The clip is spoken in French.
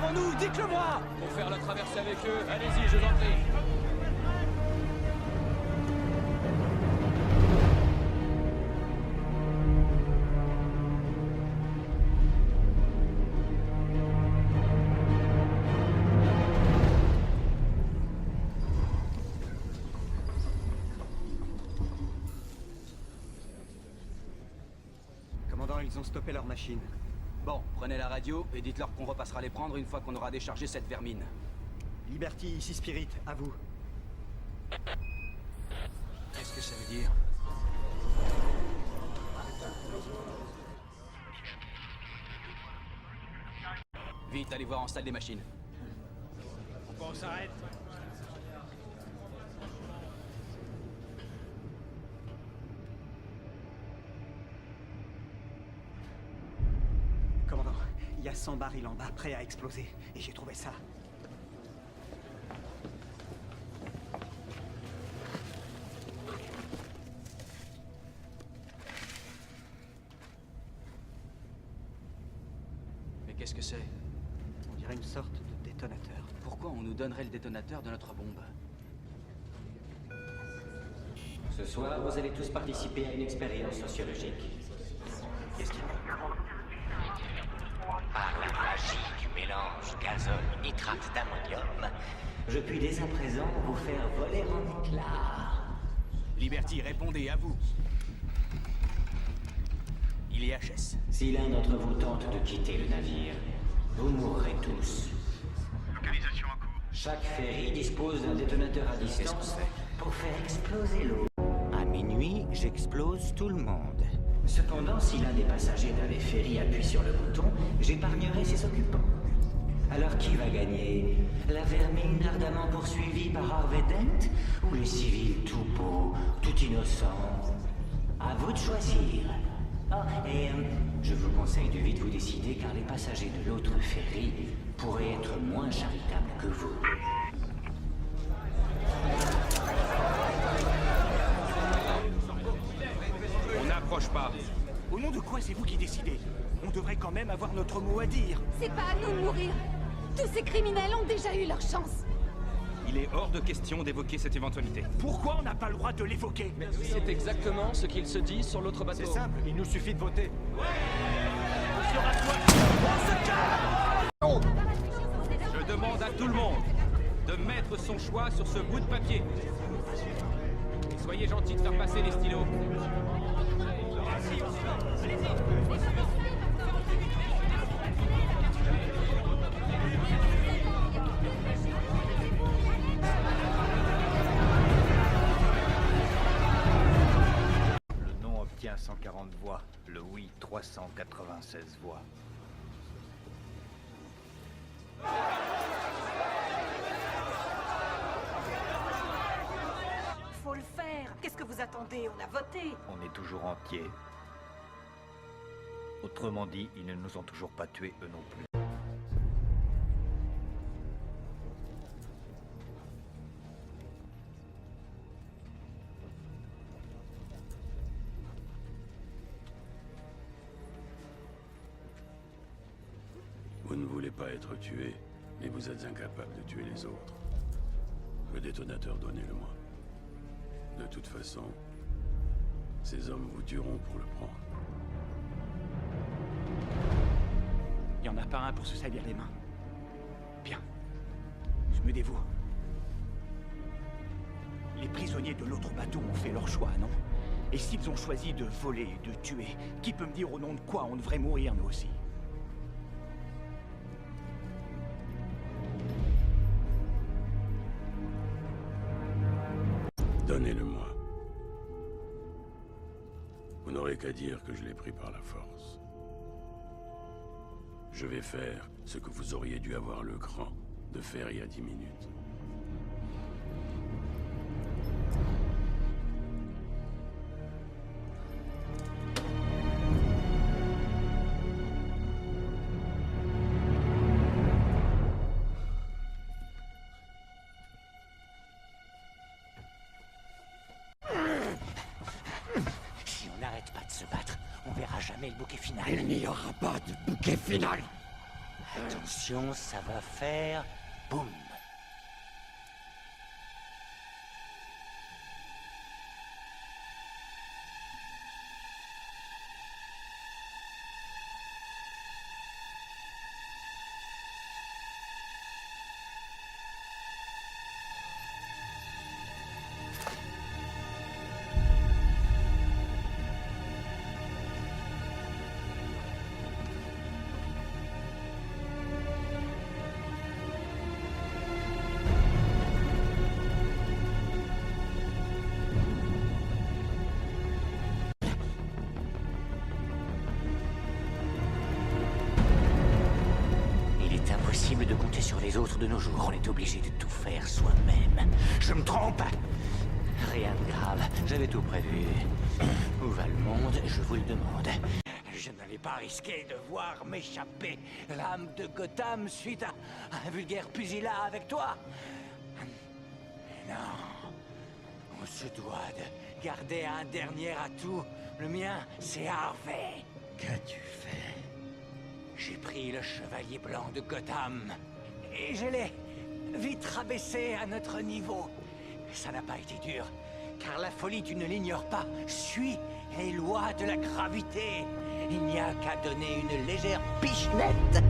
devant nous, dites-le-moi! Pour faire la traversée avec eux, allez-y, je vous en prie. Commandant, ils ont stoppé leur machine. Bon, prenez la radio et dites-leur qu'on repassera les prendre une fois qu'on aura déchargé cette vermine. Liberty, ici Spirit, à vous. Qu'est-ce que ça veut dire? Vite, allez voir en salle des machines. Pourquoi on s'arrête? Commandant, il y a 100 barils en bas, prêts à exploser. Et j'ai trouvé ça. Mais qu'est-ce que c'est? On dirait une sorte de détonateur. Pourquoi on nous donnerait le détonateur de notre bombe? Ce soir, vous allez tous participer à une expérience sociologique. Qu'est-ce qu'il y a? Par la magie du mélange gazole-nitrate d'ammonium, je puis dès à présent vous faire voler en éclats. Liberty, répondez, à vous. Il est HS. Si l'un d'entre vous tente de quitter le navire, vous mourrez tous. Localisation en cours. Chaque ferry dispose d'un détonateur à distance pour faire exploser l'eau. À minuit, j'explose tout le monde. Cependant, si l'un des passagers d'un des ferries appuie sur le bouton, j'épargnerai ses occupants. Alors qui va gagner? La vermine ardemment poursuivie par Harvey Dent ou les civils tout beaux, tout innocents? À vous de choisir. Je vous conseille de vite vous décider car les passagers de l'autre ferry pourraient être moins charitables que vous. On n'approche pas. Au nom de quoi c'est vous qui décidez? On devrait quand même avoir notre mot à dire. C'est pas à nous de mourir. Tous ces criminels ont déjà eu leur chance. Il est hors de question d'évoquer cette éventualité. Pourquoi on n'a pas le droit de l'évoquer? C'est exactement ce qu'il se dit sur l'autre bateau. C'est simple, il nous suffit de voter. Je demande à tout le monde de mettre son choix sur ce bout de papier. Et soyez gentils de faire passer les stylos. Le non obtient 140 voix, le oui 396 voix. Faut le faire. Qu'est-ce que vous attendez? On a voté. On est toujours entier. Autrement dit, ils ne nous ont toujours pas tués eux non plus. Vous ne voulez pas être tué, mais vous êtes incapable de tuer les autres. Le détonateur, donnez-le-moi. De toute façon, ces hommes vous tueront pour le prendre. Il n'y en a pas un pour se salir les mains. Bien. Je me dévoue. Les prisonniers de l'autre bateau ont fait leur choix, non? Et s'ils ont choisi de voler, de tuer, qui peut me dire au nom de quoi on devrait mourir, nous aussi? Donnez-le-moi. Vous n'aurez qu'à dire que je l'ai pris par la force. Je vais faire ce que vous auriez dû avoir le cran de faire il y a 10 minutes. Si on n'arrête pas de se battre, on verra jamais le bouquet final. Il n'y aura pas de bouquet final. Attention, ça va faire boum. Impossible de compter sur les autres de nos jours. On est obligé de tout faire soi-même. Je me trompe? Rien de grave. J'avais tout prévu. Où va le monde? Je vous le demande. Je n'allais pas risquer de voir m'échapper l'âme de Gotham suite à un vulgaire pugilat avec toi. Non. On se doit de garder un dernier atout. Le mien, c'est Harvey. Qu'as-tu fait? J'ai pris le chevalier blanc de Gotham et je l'ai vite rabaissé à notre niveau. Ça n'a pas été dur, car la folie, tu ne l'ignores pas, suit les lois de la gravité. Il n'y a qu'à donner une légère pichenette.